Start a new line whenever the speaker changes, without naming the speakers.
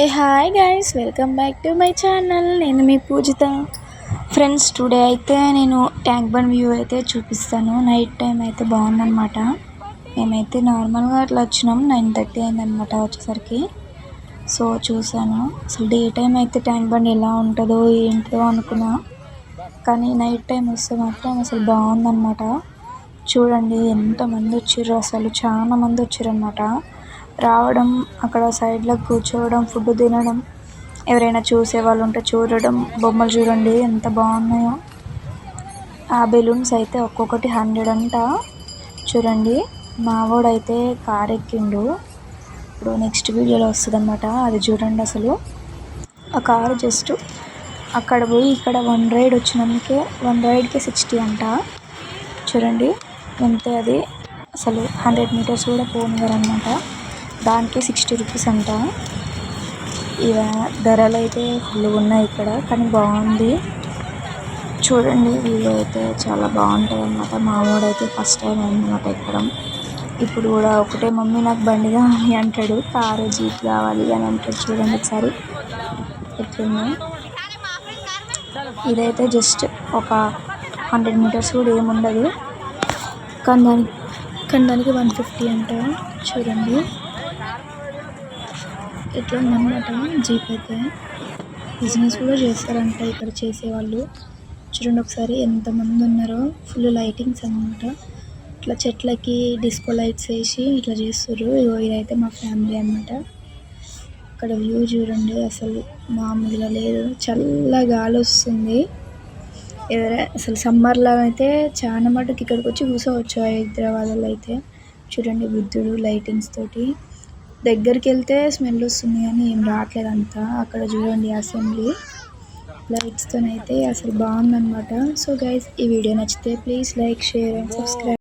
A hi guys, welcome back to my channel. నేను మీ పూజిత. Friends, today అయితే నేను tank bund view అయితే చూపిస్తాను. నైట్ టైం అయితే బాగుందన్నమాట. మేమైతే నార్మల్గా అట్లా వచ్చినాం. 9:30 అయిందనమాట వచ్చేసరికి. సో చూసాను. అసలు డే టైం అయితే ట్యాంక్ బండ్ ఎలా ఉంటుందో ఏంటో అనుకున్నా, కానీ నైట్ టైం వస్తే మాత్రం అసలు బాగుందన్నమాట. చూడండి ఎంతమంది వచ్చారో, అసలు చాలా మంది వచ్చారనమాట. రావడం, అక్కడ సైడ్లో కూర్చోవడం, ఫుడ్ తినడం, ఎవరైనా చూసే వాళ్ళు ఉంటే చూడడం. బొమ్మలు చూడండి ఎంత బాగున్నాయో. ఆ బెలూన్స్ అయితే ఒక్కొక్కటి 100 అంట. చూడండి, మావోడైతే కార్ ఎక్కిండు. ఇప్పుడు నెక్స్ట్ వీడియోలో వస్తుంది అన్నమాట, అది చూడండి. అసలు ఆ కారు జస్ట్ అక్కడ పోయి ఇక్కడ 1 రైడ్ వచ్చినందుకే 1 రైడ్కి 60 అంట. చూడండి అంతే. అది అసలు 100 మీటర్స్ కూడా పోనివ్వరనమాట. దానికి 60 రూపీస్ అంట. ఇక ధరలు అయితే ఫుల్ ఉన్నాయి ఇక్కడ, కానీ బాగుంది. చూడండి, వీడియో అయితే చాలా బాగుంటుంది అన్నమాట. మా వాడైతే ఫస్ట్ టైం అన్నమాట ఎక్కడం. ఇప్పుడు కూడా ఒకటే మమ్మీ నాకు బండి కావాలి అంటాడు, కారు జీప్ కావాలి అని అంటాడు. చూడండి ఒకసారి ఎట్లుంది. ఇదైతే జస్ట్ ఒక 100 మీటర్స్ కూడా ఏముండదు, కానీ దానికి 150 అంట. చూడండి ఎట్లా ఉందన్నమాట. జీప్ అయితే బిజినెస్ కూడా చేస్తారంట ఇక్కడ చేసేవాళ్ళు. చూడండి ఒకసారి ఎంతమంది ఉన్నారో. ఫుల్ లైటింగ్స్ అన్నమాట. ఇట్లా చెట్లకి డిస్కో లైట్స్ వేసి ఇట్లా చేస్తారు. ఇదైతే మా ఫ్యామిలీ అన్నమాట. అక్కడ వ్యూ చూడండి, అసలు మామూలుగా లేదు. చల్ల గాలి వస్తుంది. అసలు సమ్మర్లో అయితే చాలా మటుకు ఇక్కడికి వచ్చి కూర్చోవచ్చు హైదరాబాద్లో అయితే. చూడండి బుద్ధుడు లైటింగ్స్ తోటి. దగ్గరికి వెళ్తే స్మెల్ వస్తుంది కానీ ఏం రావట్లేదు అంతా. అక్కడ చూడండి అసెంబ్లీ లైట్స్తోనైతే అసలు బాగుందన్నమాట. సో గైస్, ఈ వీడియో నచ్చితే please like, share and subscribe.